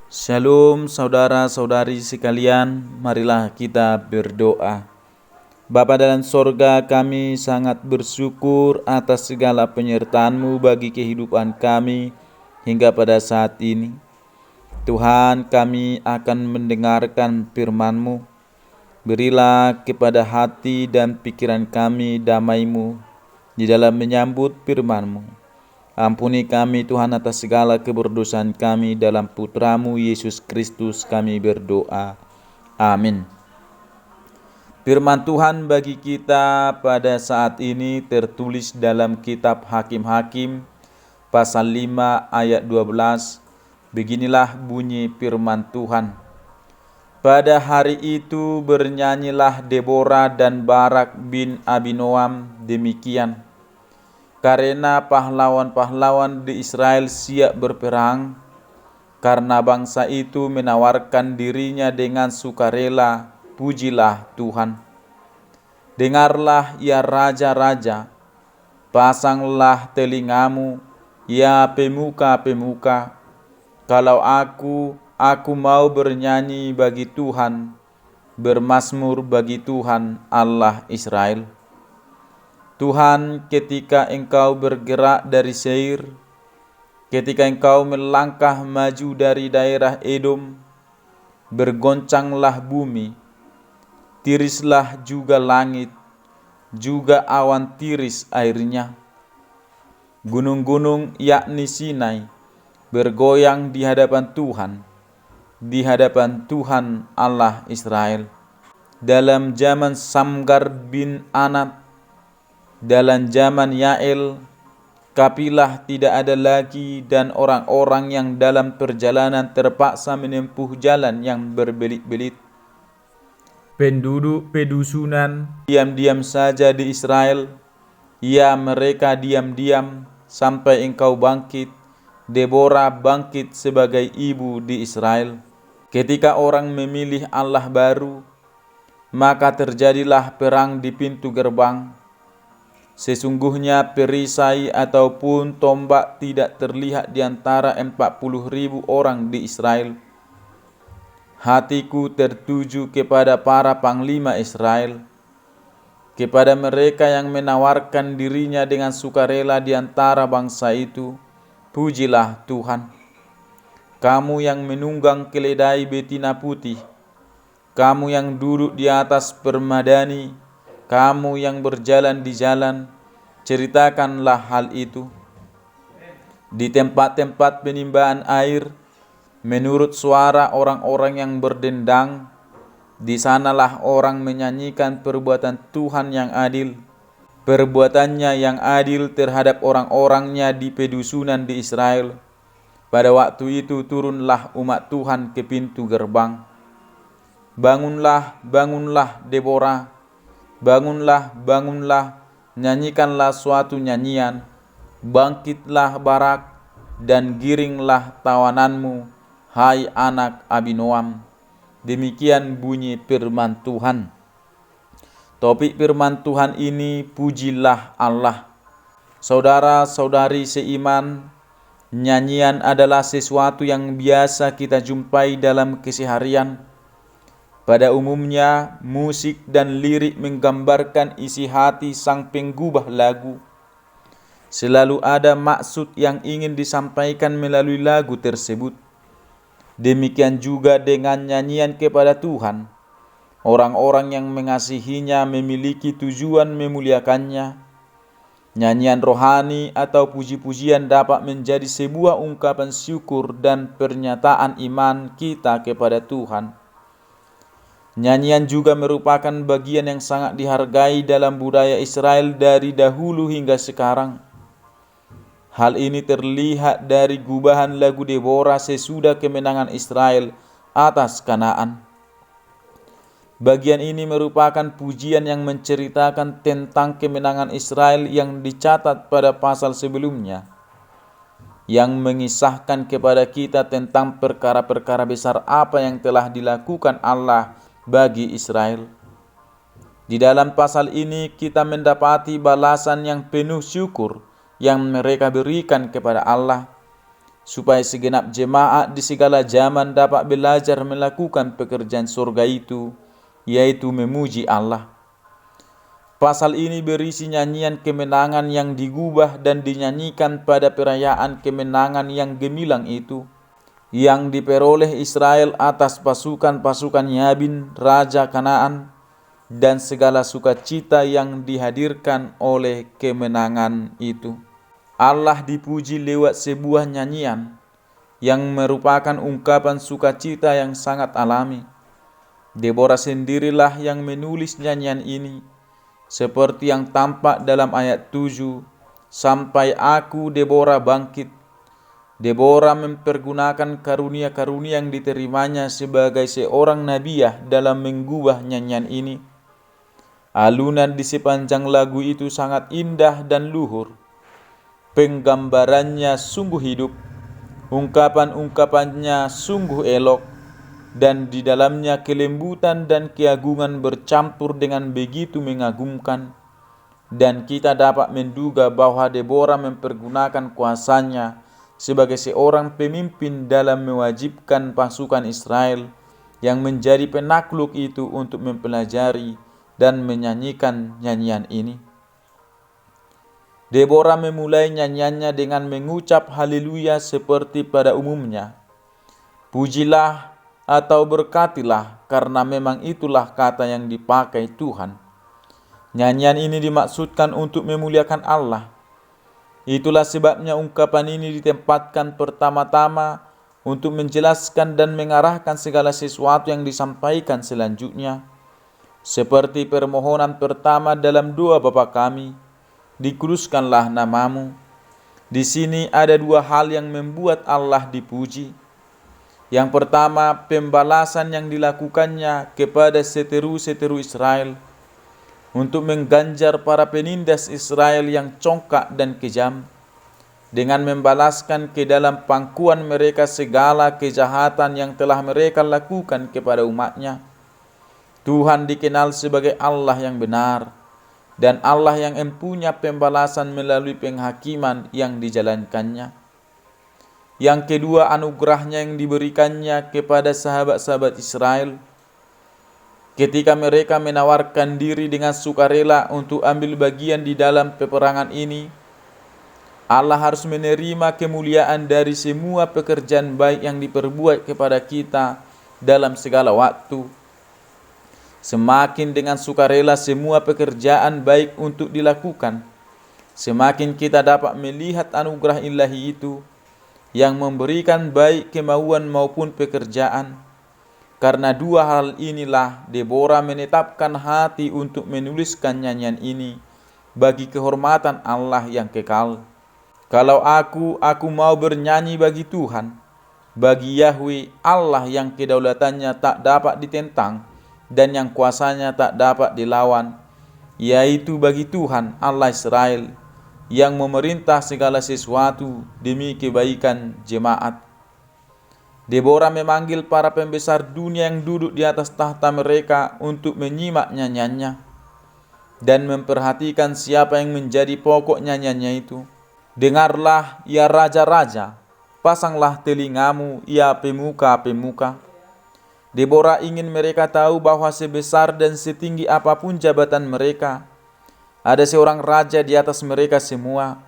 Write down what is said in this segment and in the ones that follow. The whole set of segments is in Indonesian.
Shalom saudara-saudari sekalian, marilah kita berdoa. Bapa dalam sorga, kami sangat bersyukur atas segala penyertaan-Mu bagi kehidupan kami hingga pada saat ini. Tuhan, kami akan mendengarkan firman-Mu. Berilah kepada hati dan pikiran kami damai-Mu di dalam menyambut firman-Mu. Ampuni kami Tuhan atas segala keberdosaan kami, dalam Putra-Mu Yesus Kristus kami berdoa. Amin. Firman Tuhan bagi kita pada saat ini tertulis dalam kitab Hakim-Hakim pasal 5 ayat 12. Beginilah bunyi firman Tuhan. Pada hari itu bernyanyilah Deborah dan Barak bin Abinoam demikian. Karena pahlawan-pahlawan di Israel siap berperang, karena bangsa itu menawarkan dirinya dengan sukarela, pujilah Tuhan. Dengarlah ya raja-raja, pasanglah telingamu ya pemuka-pemuka. Kalau aku mau bernyanyi bagi Tuhan, bermazmur bagi Tuhan Allah Israel. Tuhan, ketika Engkau bergerak dari Seir, ketika Engkau melangkah maju dari daerah Edom, bergoncanglah bumi, tirislah juga langit, juga awan tiris airnya. Gunung-gunung yakni Sinai bergoyang di hadapan Tuhan Allah Israel. Dalam zaman Samgar bin Anat, dalam zaman Yael, kapilah tidak ada lagi, dan orang-orang yang dalam perjalanan terpaksa menempuh jalan yang berbelit-belit. Penduduk pedusunan diam-diam saja di Israel, ya mereka diam-diam sampai Engkau bangkit, Deborah bangkit sebagai ibu di Israel. Ketika orang memilih Allah baru, maka terjadilah perang di pintu gerbang. Sesungguhnya perisai ataupun tombak tidak terlihat di antara 40.000 orang di Israel. Hatiku tertuju kepada para panglima Israel, kepada mereka yang menawarkan dirinya dengan sukarela di antara bangsa itu. Pujilah Tuhan. Kamu yang menunggang keledai betina putih, kamu yang duduk di atas permadani, kamu yang berjalan di jalan, ceritakanlah hal itu. Di tempat-tempat penimbangan air, menurut suara orang-orang yang berdendang, di sanalah orang menyanyikan perbuatan Tuhan yang adil, perbuatannya yang adil terhadap orang-orangnya di pedusunan di Israel. Pada waktu itu turunlah umat Tuhan ke pintu gerbang. Bangunlah, bangunlah Deborah, bangunlah, bangunlah, nyanyikanlah suatu nyanyian. Bangkitlah Barak, dan giringlah tawananmu, hai anak Abinoam. Demikian bunyi firman Tuhan. Topik firman Tuhan ini, pujilah Allah. Saudara-saudari seiman, nyanyian adalah sesuatu yang biasa kita jumpai dalam keseharian. Pada umumnya, musik dan lirik menggambarkan isi hati sang penggubah lagu. Selalu ada maksud yang ingin disampaikan melalui lagu tersebut. Demikian juga dengan nyanyian kepada Tuhan. Orang-orang yang mengasihinya memiliki tujuan memuliakannya. Nyanyian rohani atau puji-pujian dapat menjadi sebuah ungkapan syukur dan pernyataan iman kita kepada Tuhan. Nyanyian juga merupakan bagian yang sangat dihargai dalam budaya Israel dari dahulu hingga sekarang. Hal ini terlihat dari gubahan lagu Deborah sesudah kemenangan Israel atas Kanaan. Bagian ini merupakan pujian yang menceritakan tentang kemenangan Israel yang dicatat pada pasal sebelumnya, yang mengisahkan kepada kita tentang perkara-perkara besar apa yang telah dilakukan Allah bagi Israel. Di dalam pasal ini kita mendapati balasan yang penuh syukur yang mereka berikan kepada Allah. supaya segenap jemaat di segala zaman dapat belajar melakukan pekerjaan surga itu, yaitu memuji Allah. Pasal ini berisi nyanyian kemenangan yang digubah dan dinyanyikan pada perayaan kemenangan yang gemilang itu, yang diperoleh Israel atas pasukan-pasukan Yabin, Raja Kanaan, dan segala sukacita yang dihadirkan oleh kemenangan itu. Allah dipuji lewat sebuah nyanyian yang merupakan ungkapan sukacita yang sangat alami. Deborah sendirilah yang menulis nyanyian ini, seperti yang tampak dalam ayat 7, sampai aku Deborah bangkit. Deborah mempergunakan karunia-karunia yang diterimanya sebagai seorang nabiah dalam menggubah nyanyian ini. Alunan di sepanjang lagu itu sangat indah dan luhur. Penggambarannya sungguh hidup, ungkapan-ungkapannya sungguh elok, dan di dalamnya kelembutan dan keagungan bercampur dengan begitu mengagumkan. Dan kita dapat menduga bahwa Deborah mempergunakan kuasanya sebagai seorang pemimpin dalam mewajibkan pasukan Israel yang menjadi penakluk itu untuk mempelajari dan menyanyikan nyanyian ini. Deborah memulai nyanyiannya dengan mengucap haleluya seperti pada umumnya. Pujilah atau berkatilah, karena memang itulah kata yang dipakai Tuhan. Nyanyian ini dimaksudkan untuk memuliakan Allah. Itulah sebabnya ungkapan ini ditempatkan pertama-tama untuk menjelaskan dan mengarahkan segala sesuatu yang disampaikan selanjutnya. Seperti permohonan pertama dalam doa Bapa kami, dikuduskanlah namamu. Di sini ada dua hal yang membuat Allah dipuji. Yang pertama, pembalasan yang dilakukannya kepada seteru-seteru Israel untuk mengganjar para penindas Israel yang congkak dan kejam, dengan membalaskan ke dalam pangkuan mereka segala kejahatan yang telah mereka lakukan kepada umatnya. Tuhan dikenal sebagai Allah yang benar, dan Allah yang empunya pembalasan melalui penghakiman yang dijalankannya. Yang kedua, anugerahnya yang diberikannya kepada sahabat-sahabat Israel ketika mereka menawarkan diri dengan sukarela untuk ambil bagian di dalam peperangan ini. Allah harus menerima kemuliaan dari semua pekerjaan baik yang diperbuat kepada kita dalam segala waktu. Semakin dengan sukarela semua pekerjaan baik untuk dilakukan, semakin kita dapat melihat anugerah ilahi itu yang memberikan baik kemauan maupun pekerjaan. Karena dua hal inilah Deborah menetapkan hati untuk menuliskan nyanyian ini bagi kehormatan Allah yang kekal. Kalau aku mau bernyanyi bagi Tuhan, bagi Yahweh Allah yang kedaulatannya tak dapat ditentang dan yang kuasanya tak dapat dilawan, yaitu bagi Tuhan Allah Israel yang memerintah segala sesuatu demi kebaikan jemaat. Deborah memanggil para pembesar dunia yang duduk di atas tahta mereka untuk menyimak nyanyiannya dan memperhatikan siapa yang menjadi pokok nyanyiannya itu. Dengarlah ya raja-raja, pasanglah telingamu ya pemuka-pemuka. Deborah ingin mereka tahu bahwa sebesar dan setinggi apapun jabatan mereka, ada seorang raja di atas mereka semua.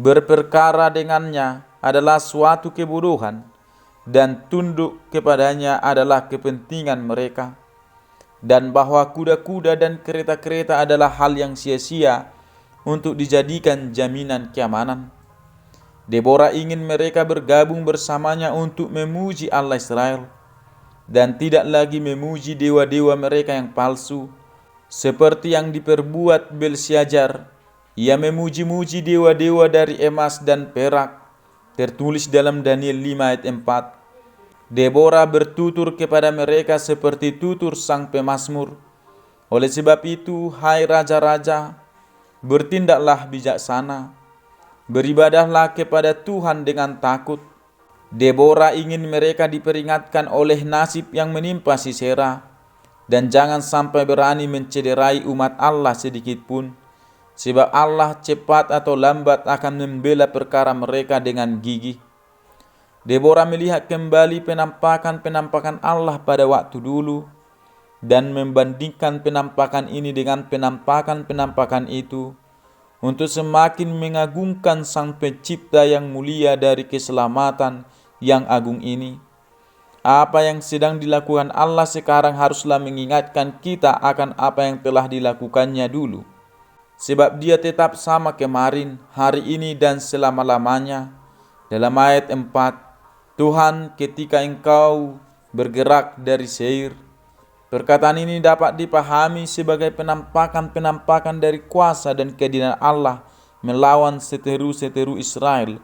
Berperkara dengannya adalah suatu kebodohan, dan tunduk kepadanya adalah kepentingan mereka. Dan bahwa kuda-kuda dan kereta-kereta adalah hal yang sia-sia untuk dijadikan jaminan keamanan. Deborah ingin mereka bergabung bersamanya untuk memuji Allah Israel, dan tidak lagi memuji dewa-dewa mereka yang palsu, seperti yang diperbuat Belshazzar. Ia memuji-muji dewa-dewa dari emas dan perak, tertulis dalam Daniel 5 ayat 4. Deborah bertutur kepada mereka seperti tutur sang pemazmur. Oleh sebab itu, hai raja-raja, bertindaklah bijaksana, beribadahlah kepada Tuhan dengan takut. Deborah ingin mereka diperingatkan oleh nasib yang menimpa Sisera, dan jangan sampai berani mencederai umat Allah sedikit pun, sebab Allah cepat atau lambat akan membela perkara mereka dengan gigih. Deborah melihat kembali penampakan-penampakan Allah pada waktu dulu dan membandingkan penampakan ini dengan penampakan-penampakan itu untuk semakin mengagungkan Sang Pencipta yang mulia dari keselamatan yang agung ini. Apa yang sedang dilakukan Allah sekarang haruslah mengingatkan kita akan apa yang telah dilakukannya dulu. Sebab Dia tetap sama kemarin, hari ini dan selama-lamanya. Dalam ayat 4, Tuhan, ketika Engkau bergerak dari Seir. Perkataan ini dapat dipahami sebagai penampakan-penampakan dari kuasa dan keadilan Allah melawan seteru-seteru Israel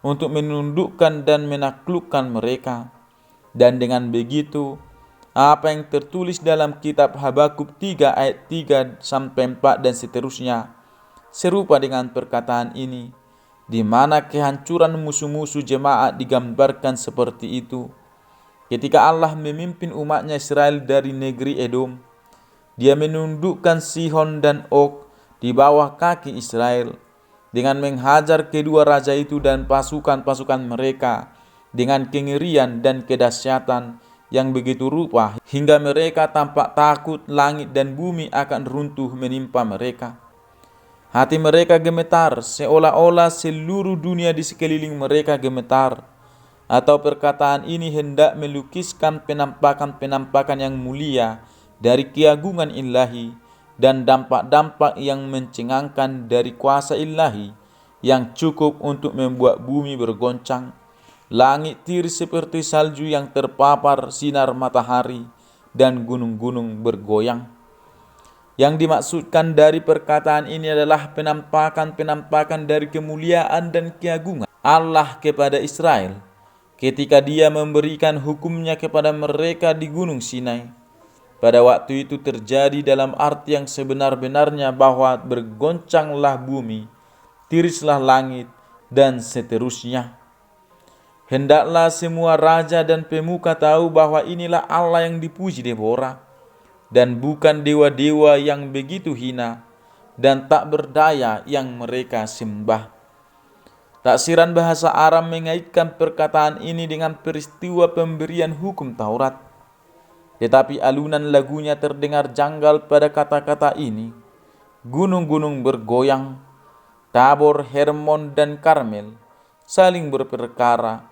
untuk menundukkan dan menaklukkan mereka. Dan dengan begitu, apa yang tertulis dalam kitab Habakuk 3 ayat 3 sampai 4 dan seterusnya serupa dengan perkataan ini, di mana kehancuran musuh-musuh jemaat digambarkan seperti itu. Ketika Allah memimpin umatnya Israel dari negeri Edom, Dia menundukkan Sihon dan Og di bawah kaki Israel dengan menghajar kedua raja itu dan pasukan-pasukan mereka dengan kengerian dan kedahsyatan yang begitu rupa hingga mereka tampak takut langit dan bumi akan runtuh menimpa mereka. Hati mereka gemetar seolah-olah seluruh dunia di sekeliling mereka gemetar. Atau perkataan ini hendak melukiskan penampakan-penampakan yang mulia dari keagungan ilahi dan dampak-dampak yang mencengangkan dari kuasa ilahi yang cukup untuk membuat bumi bergoncang, langit tiris seperti salju yang terpapar sinar matahari, dan gunung-gunung bergoyang. Yang dimaksudkan dari perkataan ini adalah penampakan-penampakan dari kemuliaan dan keagungan Allah kepada Israel ketika Dia memberikan hukumnya kepada mereka di Gunung Sinai. Pada waktu itu terjadi dalam arti yang sebenar-benarnya bahwa bergoncanglah bumi, tirislah langit, dan seterusnya. Hendaklah semua raja dan pemuka tahu bahwa inilah Allah yang dipuji Deborah, dan bukan dewa-dewa yang begitu hina dan tak berdaya yang mereka sembah. Taksiran bahasa Aram mengaitkan perkataan ini dengan peristiwa pemberian hukum Taurat. Tetapi alunan lagunya terdengar janggal pada kata-kata ini. Gunung-gunung bergoyang, Tabor, Hermon, dan Karmel saling berperkara.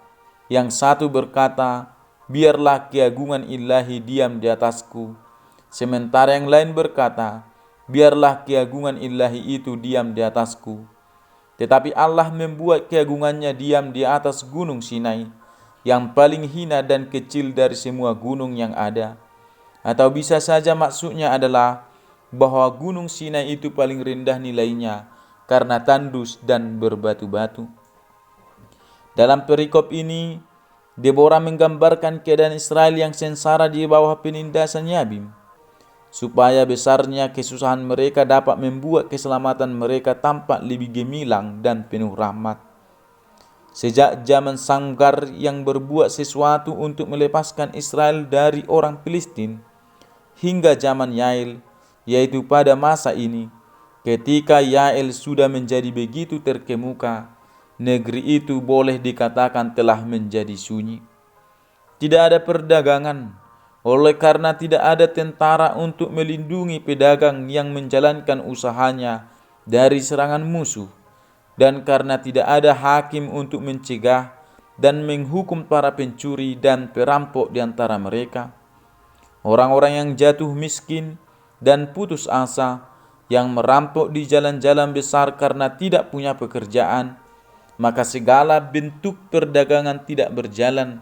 Yang satu berkata, biarlah keagungan ilahi diam di atasku. Sementara yang lain berkata, biarlah keagungan ilahi itu diam di atasku. Tetapi Allah membuat keagungannya diam di atas gunung Sinai, yang paling hina dan kecil dari semua gunung yang ada. Atau bisa saja maksudnya adalah bahwa gunung Sinai itu paling rendah nilainya karena tandus dan berbatu-batu. Dalam perikop ini, Deborah menggambarkan keadaan Israel yang sengsara di bawah penindasan Yabim, supaya besarnya kesusahan mereka dapat membuat keselamatan mereka tampak lebih gemilang dan penuh rahmat. Sejak zaman Sanggar yang berbuat sesuatu untuk melepaskan Israel dari orang Filistin, hingga zaman Yael, yaitu pada masa ini, ketika Yael sudah menjadi begitu terkemuka, negeri itu boleh dikatakan telah menjadi sunyi. Tidak ada perdagangan, oleh karena tidak ada tentara untuk melindungi pedagang yang menjalankan usahanya dari serangan musuh, dan karena tidak ada hakim untuk mencegah dan menghukum para pencuri dan perampok di antara mereka. Orang-orang yang jatuh miskin dan putus asa, yang merampok di jalan-jalan besar karena tidak punya pekerjaan, maka segala bentuk perdagangan tidak berjalan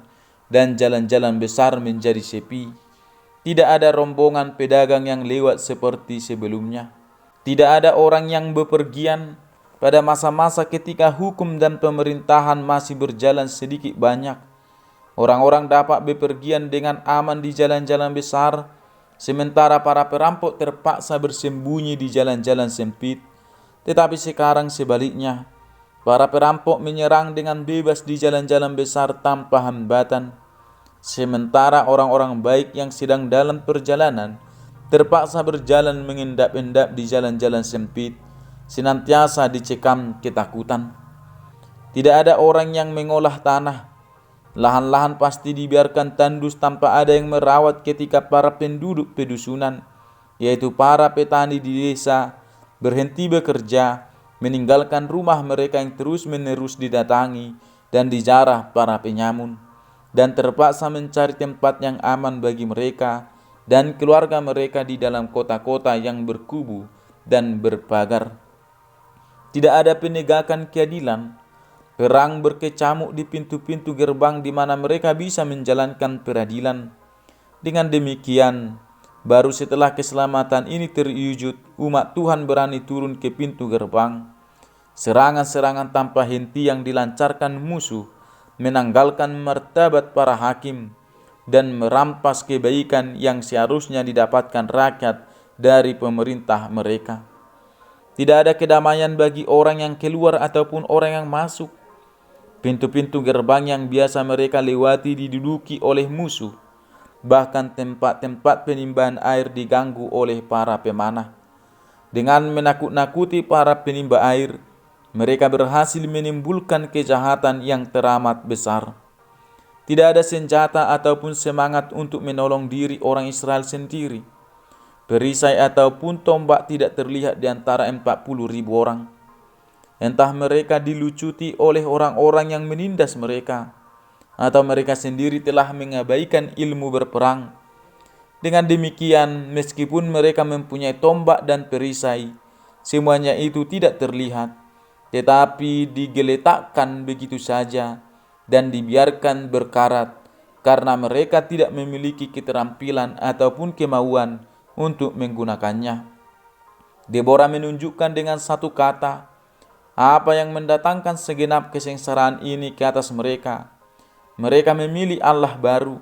dan jalan-jalan besar menjadi sepi. Tidak ada rombongan pedagang yang lewat seperti sebelumnya. Tidak ada orang yang bepergian pada masa-masa ketika hukum dan pemerintahan masih berjalan sedikit banyak. Orang-orang dapat bepergian dengan aman di jalan-jalan besar, sementara para perampok terpaksa bersembunyi di jalan-jalan sempit. Tetapi sekarang sebaliknya, para perampok menyerang dengan bebas di jalan-jalan besar tanpa hambatan, sementara orang-orang baik yang sedang dalam perjalanan terpaksa berjalan mengendap-endap di jalan-jalan sempit, senantiasa dicekam ketakutan. Tidak ada orang yang mengolah tanah, Lahan-lahan pasti dibiarkan tandus tanpa ada yang merawat ketika para penduduk pedusunan, yaitu para petani di desa, berhenti bekerja, meninggalkan rumah mereka yang terus-menerus didatangi dan dijarah para penyamun, dan terpaksa mencari tempat yang aman bagi mereka dan keluarga mereka di dalam kota-kota yang berkubu dan berpagar. Tidak ada penegakan keadilan. Perang berkecamuk di pintu-pintu gerbang di mana mereka bisa menjalankan peradilan. Dengan demikian, baru setelah keselamatan ini terwujud, umat Tuhan berani turun ke pintu gerbang. Serangan-serangan tanpa henti yang dilancarkan musuh menanggalkan martabat para hakim dan merampas kebaikan yang seharusnya didapatkan rakyat dari pemerintah mereka. Tidak ada kedamaian bagi orang yang keluar ataupun orang yang masuk. Pintu-pintu gerbang yang biasa mereka lewati diduduki oleh musuh. Bahkan tempat-tempat penimbahan air diganggu oleh para pemanah. Dengan menakut-nakuti para penimba air, mereka berhasil menimbulkan kejahatan yang teramat besar. Tidak ada senjata ataupun semangat untuk menolong diri orang Israel sendiri. Perisai ataupun tombak tidak terlihat di antara 40.000 orang. Entah mereka dilucuti oleh orang-orang yang menindas mereka, atau mereka sendiri telah mengabaikan ilmu berperang. Dengan demikian, meskipun mereka mempunyai tombak dan perisai, semuanya itu tidak terlihat, tetapi digeletakkan begitu saja dan dibiarkan berkarat, karena mereka tidak memiliki keterampilan ataupun kemauan untuk menggunakannya. Deborah menunjukkan dengan satu kata apa yang mendatangkan segenap kesengsaraan ini ke atas mereka. Mereka memilih Allah baru.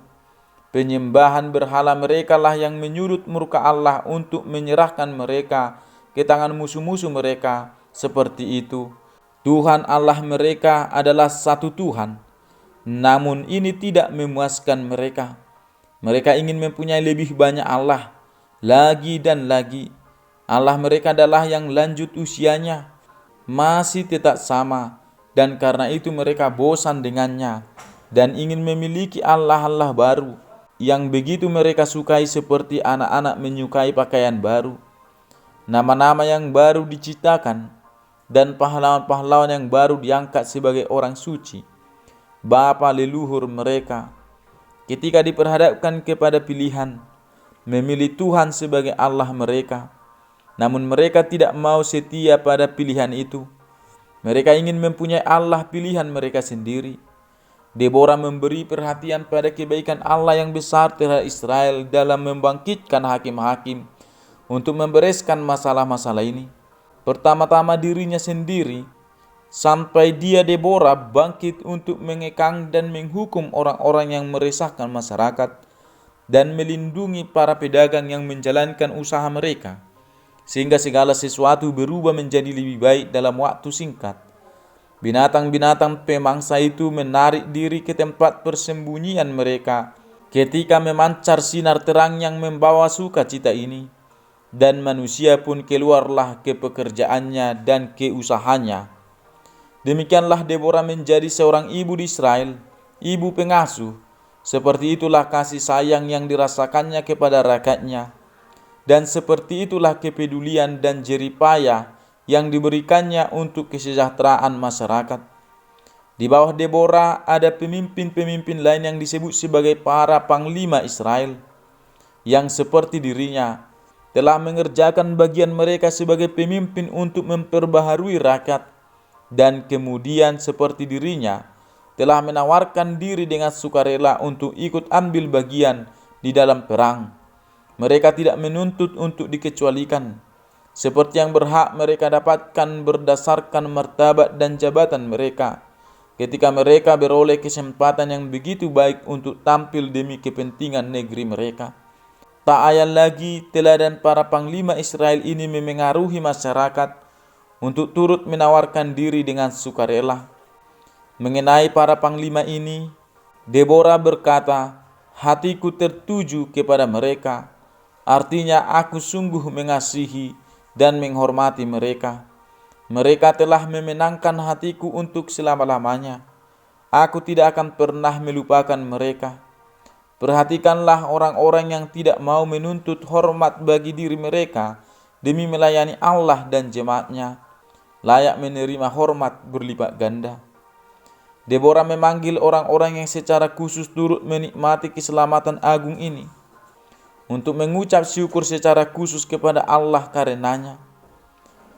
Penyembahan berhala mereka lah yang menyurut murka Allah untuk menyerahkan mereka ke tangan musuh-musuh mereka. Seperti itu, Tuhan Allah mereka adalah satu Tuhan. Namun ini tidak memuaskan mereka. Mereka ingin mempunyai lebih banyak Allah, lagi dan lagi. Allah mereka adalah yang lanjut usianya, masih tetap sama, dan karena itu mereka bosan dengannya dan ingin memiliki Allah-Allah baru yang begitu mereka sukai, seperti anak-anak menyukai pakaian baru. Nama-nama yang baru diciptakan dan pahlawan-pahlawan yang baru diangkat sebagai orang suci, bapa leluhur mereka. Ketika diperhadapkan kepada pilihan memilih Tuhan sebagai Allah mereka, namun mereka tidak mau setia pada pilihan itu. Mereka ingin mempunyai Allah pilihan mereka sendiri. Deborah memberi perhatian pada kebaikan Allah yang besar terhadap Israel dalam membangkitkan hakim-hakim untuk membereskan masalah-masalah ini. Pertama-tama dirinya sendiri, sampai dia Deborah bangkit untuk mengekang dan menghukum orang-orang yang meresahkan masyarakat dan melindungi para pedagang yang menjalankan usaha mereka, sehingga segala sesuatu berubah menjadi lebih baik dalam waktu singkat. Binatang-binatang pemangsa itu menarik diri ke tempat persembunyian mereka ketika memancar sinar terang yang membawa sukacita ini, dan manusia pun keluarlah ke pekerjaannya dan ke usahanya. Demikianlah Deborah menjadi seorang ibu di Israel, ibu pengasuh. Seperti itulah kasih sayang yang dirasakannya kepada rakyatnya. Dan seperti itulah kepedulian dan jeripayah yang diberikannya untuk kesejahteraan masyarakat. Di bawah Deborah ada pemimpin-pemimpin lain yang disebut sebagai para panglima Israel, yang seperti dirinya telah mengerjakan bagian mereka sebagai pemimpin untuk memperbaharui rakyat, dan kemudian seperti dirinya telah menawarkan diri dengan sukarela untuk ikut ambil bagian di dalam perang. Mereka tidak menuntut untuk dikecualikan, seperti yang berhak mereka dapatkan berdasarkan martabat dan jabatan mereka, ketika mereka beroleh kesempatan yang begitu baik untuk tampil demi kepentingan negeri mereka. Tak ayal lagi teladan para panglima Israel ini memengaruhi masyarakat untuk turut menawarkan diri dengan sukarela. Mengenai para panglima ini, Deborah berkata, "Hatiku tertuju kepada mereka." Artinya, aku sungguh mengasihi dan menghormati mereka. Mereka telah memenangkan hatiku untuk selama-lamanya. Aku tidak akan pernah melupakan mereka. Perhatikanlah orang-orang yang tidak mau menuntut hormat bagi diri mereka demi melayani Allah dan jemaatnya, layak menerima hormat berlipat ganda. Deborah memanggil orang-orang yang secara khusus turut menikmati keselamatan agung ini untuk mengucap syukur secara khusus kepada Allah karenanya.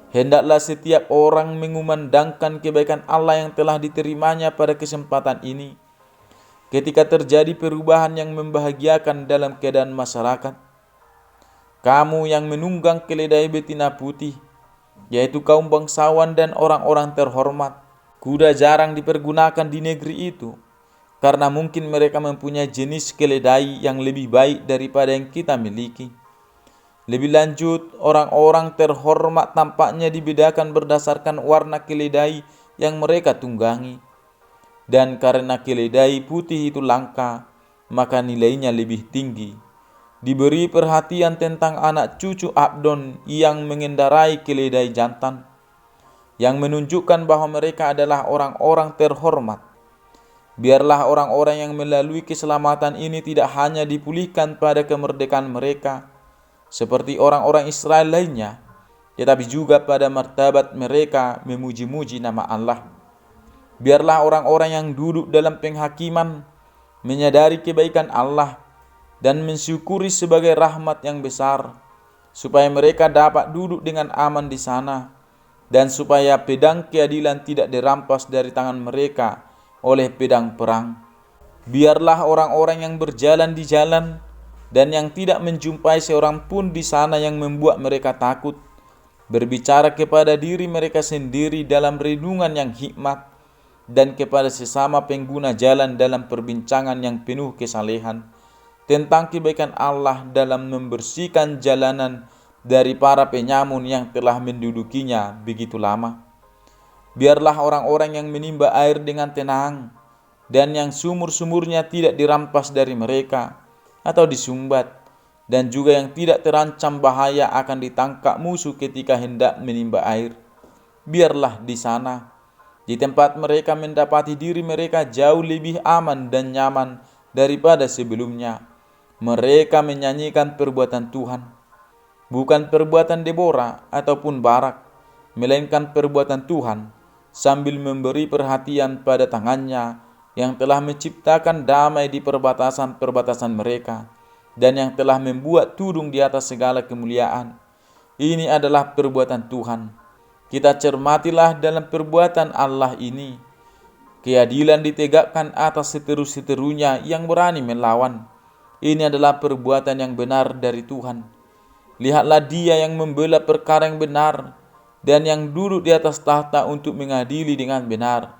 Hendaklah setiap orang mengumandangkan kebaikan Allah yang telah diterimanya pada kesempatan ini, ketika terjadi perubahan yang membahagiakan dalam keadaan masyarakat. Kamu yang menunggang keledai betina putih, yaitu kaum bangsawan dan orang-orang terhormat, kuda jarang dipergunakan di negeri itu, karena mungkin mereka mempunyai jenis keledai yang lebih baik daripada yang kita miliki. Lebih lanjut, orang-orang terhormat tampaknya dibedakan berdasarkan warna keledai yang mereka tunggangi. Dan karena keledai putih itu langka, maka nilainya lebih tinggi. Diberi perhatian tentang anak cucu Abdon yang mengendarai keledai jantan, yang menunjukkan bahwa mereka adalah orang-orang terhormat. Biarlah orang-orang yang melalui keselamatan ini tidak hanya dipulihkan pada kemerdekaan mereka, seperti orang-orang Israel lainnya, tetapi juga pada martabat mereka memuji-muji nama Allah. Biarlah orang-orang yang duduk dalam penghakiman menyadari kebaikan Allah dan mensyukuri sebagai rahmat yang besar, supaya mereka dapat duduk dengan aman di sana, dan supaya pedang keadilan tidak dirampas dari tangan mereka oleh pedang perang. Biarlah orang-orang yang berjalan di jalan dan yang tidak menjumpai seorang pun di sana yang membuat mereka takut, berbicara kepada diri mereka sendiri dalam renungan yang hikmat, dan kepada sesama pengguna jalan dalam perbincangan yang penuh kesalehan tentang kebaikan Allah dalam membersihkan jalanan dari para penyamun yang telah mendudukinya begitu lama. Biarlah orang-orang yang menimba air dengan tenang, dan yang sumur-sumurnya tidak dirampas dari mereka atau disumbat, dan juga yang tidak terancam bahaya akan ditangkap musuh ketika hendak menimba air. Biarlah di sana, di tempat mereka mendapati diri mereka jauh lebih aman dan nyaman daripada sebelumnya, mereka menyanyikan perbuatan Tuhan, bukan perbuatan Deborah ataupun Barak, melainkan perbuatan Tuhan, sambil memberi perhatian pada tangannya yang telah menciptakan damai di perbatasan-perbatasan mereka, dan yang telah membuat tudung di atas segala kemuliaan. Ini adalah perbuatan Tuhan. Kita cermatilah dalam perbuatan Allah ini. Keadilan ditegakkan atas seteru-seterunya yang berani melawan. Ini adalah perbuatan yang benar dari Tuhan. Lihatlah Dia yang membela perkara yang benar, dan yang duduk di atas tahta untuk mengadili dengan benar.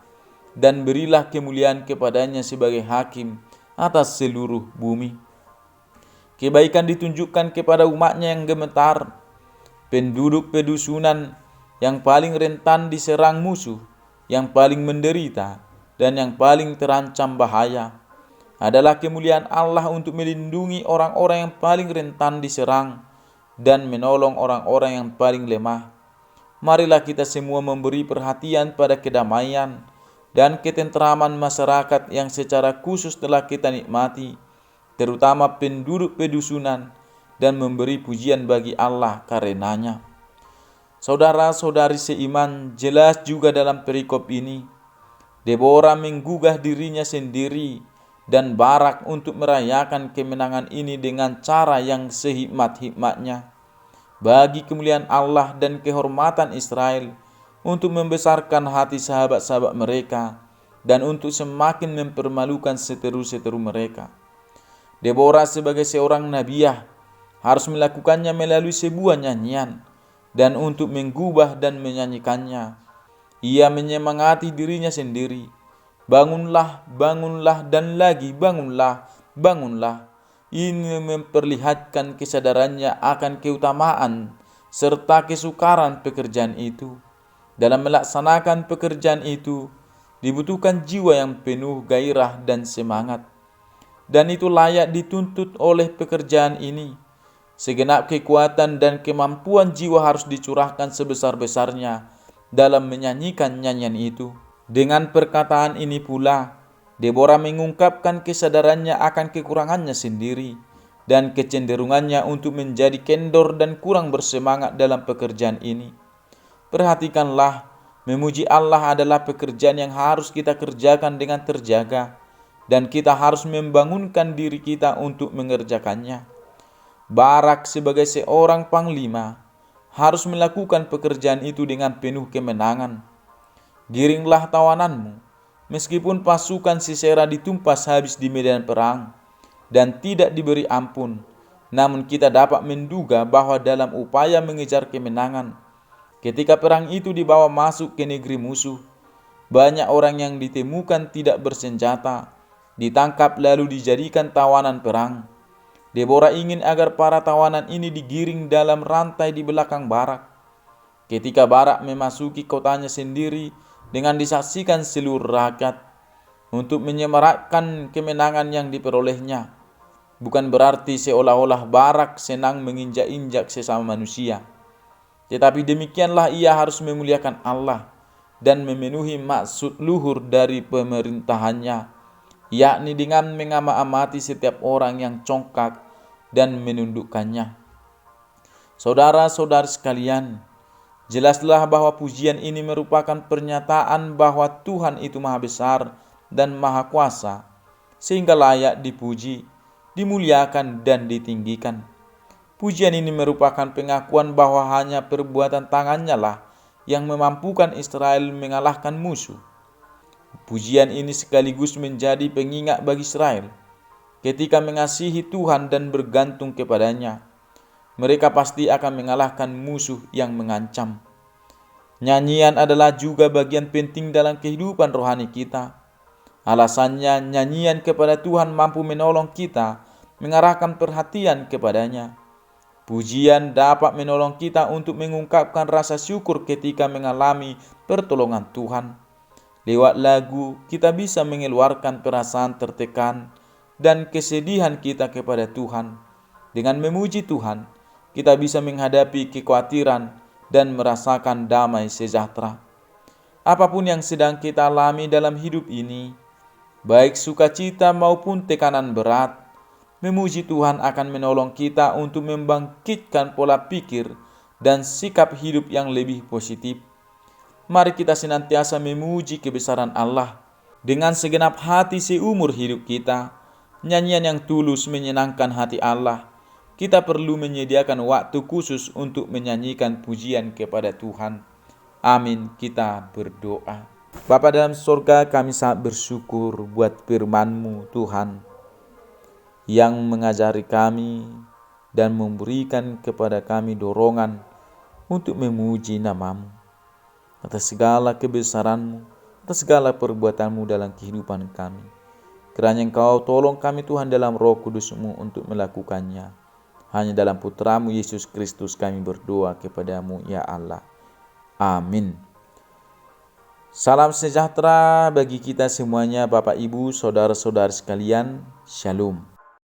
Dan berilah kemuliaan kepadanya sebagai hakim atas seluruh bumi. Kebaikan ditunjukkan kepada umatnya yang gemetar, penduduk pedusunan yang paling rentan diserang musuh, yang paling menderita, dan yang paling terancam bahaya. Adalah kemuliaan Allah untuk melindungi orang-orang yang paling rentan diserang dan menolong orang-orang yang paling lemah. Marilah kita semua memberi perhatian pada kedamaian dan ketentraman masyarakat yang secara khusus telah kita nikmati, terutama penduduk pedusunan, dan memberi pujian bagi Allah karenanya. Saudara-saudari seiman, jelas juga dalam perikop ini, Deborah menggugah dirinya sendiri dan Barak untuk merayakan kemenangan ini dengan cara yang sehikmat-hikmatnya, bagi kemuliaan Allah dan kehormatan Israel, untuk membesarkan hati sahabat-sahabat mereka, dan untuk semakin mempermalukan seteru-seteru mereka. Deborah sebagai seorang nabiah harus melakukannya melalui sebuah nyanyian, dan untuk menggubah dan menyanyikannya, ia menyemangati dirinya sendiri. Bangunlah, bangunlah, dan lagi bangunlah, bangunlah. Ini memperlihatkan kesadarannya akan keutamaan serta kesukaran pekerjaan itu. Dalam melaksanakan pekerjaan itu, dibutuhkan jiwa yang penuh gairah dan semangat. Dan itu layak dituntut oleh pekerjaan ini. Segenap kekuatan dan kemampuan jiwa harus dicurahkan sebesar-besarnya dalam menyanyikan nyanyian itu. Dengan perkataan ini pula, Deborah mengungkapkan kesadarannya akan kekurangannya sendiri dan kecenderungannya untuk menjadi kendor dan kurang bersemangat dalam pekerjaan ini. Perhatikanlah, memuji Allah adalah pekerjaan yang harus kita kerjakan dengan terjaga, dan kita harus membangunkan diri kita untuk mengerjakannya. Barak sebagai seorang panglima harus melakukan pekerjaan itu dengan penuh kemenangan. Giringlah tawananmu, meskipun pasukan Sisera ditumpas habis di medan perang dan tidak diberi ampun, namun kita dapat menduga bahwa dalam upaya mengejar kemenangan, ketika perang itu dibawa masuk ke negeri musuh, banyak orang yang ditemukan tidak bersenjata, ditangkap lalu dijadikan tawanan perang. Deborah ingin agar para tawanan ini digiring dalam rantai di belakang Barak. Ketika Barak memasuki kotanya sendiri dengan disaksikan seluruh rakyat untuk menyemarakkan kemenangan yang diperolehnya, bukan berarti seolah-olah Barak senang menginjak-injak sesama manusia. Tetapi demikianlah ia harus memuliakan Allah dan memenuhi maksud luhur dari pemerintahannya, yakni dengan mengamati setiap orang yang congkak dan menundukkannya. Saudara-saudari sekalian, jelaslah bahwa pujian ini merupakan pernyataan bahwa Tuhan itu maha besar dan maha kuasa, sehingga layak dipuji, dimuliakan, dan ditinggikan. Pujian ini merupakan pengakuan bahwa hanya perbuatan tangannya lah yang memampukan Israel mengalahkan musuh. Pujian ini sekaligus menjadi pengingat bagi Israel. Ketika mengasihi Tuhan dan bergantung kepadanya, mereka pasti akan mengalahkan musuh yang mengancam. Nyanyian adalah juga bagian penting dalam kehidupan rohani kita. Alasannya, nyanyian kepada Tuhan mampu menolong kita mengarahkan perhatian kepadanya. Pujian dapat menolong kita untuk mengungkapkan rasa syukur ketika mengalami pertolongan Tuhan. Lewat lagu, kita bisa mengeluarkan perasaan tertekan dan kesedihan kita kepada Tuhan. Dengan memuji Tuhan, kita bisa menghadapi kekhawatiran dan merasakan damai sejahtera. Apapun yang sedang kita alami dalam hidup ini, baik sukacita maupun tekanan berat, memuji Tuhan akan menolong kita untuk membangkitkan pola pikir dan sikap hidup yang lebih positif. Mari kita senantiasa memuji kebesaran Allah dengan segenap hati seumur hidup kita. Nyanyian yang tulus menyenangkan hati Allah. Kita perlu menyediakan waktu khusus untuk menyanyikan pujian kepada Tuhan. Amin. Kita berdoa. Bapa dalam surga, kami sangat bersyukur buat firman-Mu Tuhan, yang mengajari kami dan memberikan kepada kami dorongan untuk memuji nama-Mu. Atas segala kebesaran-Mu, atas segala perbuatan-Mu dalam kehidupan kami. Kiranya Engkau tolong kami Tuhan dalam Roh Kudus-Mu untuk melakukannya. Hanya dalam Putra-Mu Yesus Kristus kami berdoa kepada-Mu ya Allah. Amin. Salam sejahtera bagi kita semuanya, Bapak Ibu, saudara-saudara sekalian. Shalom.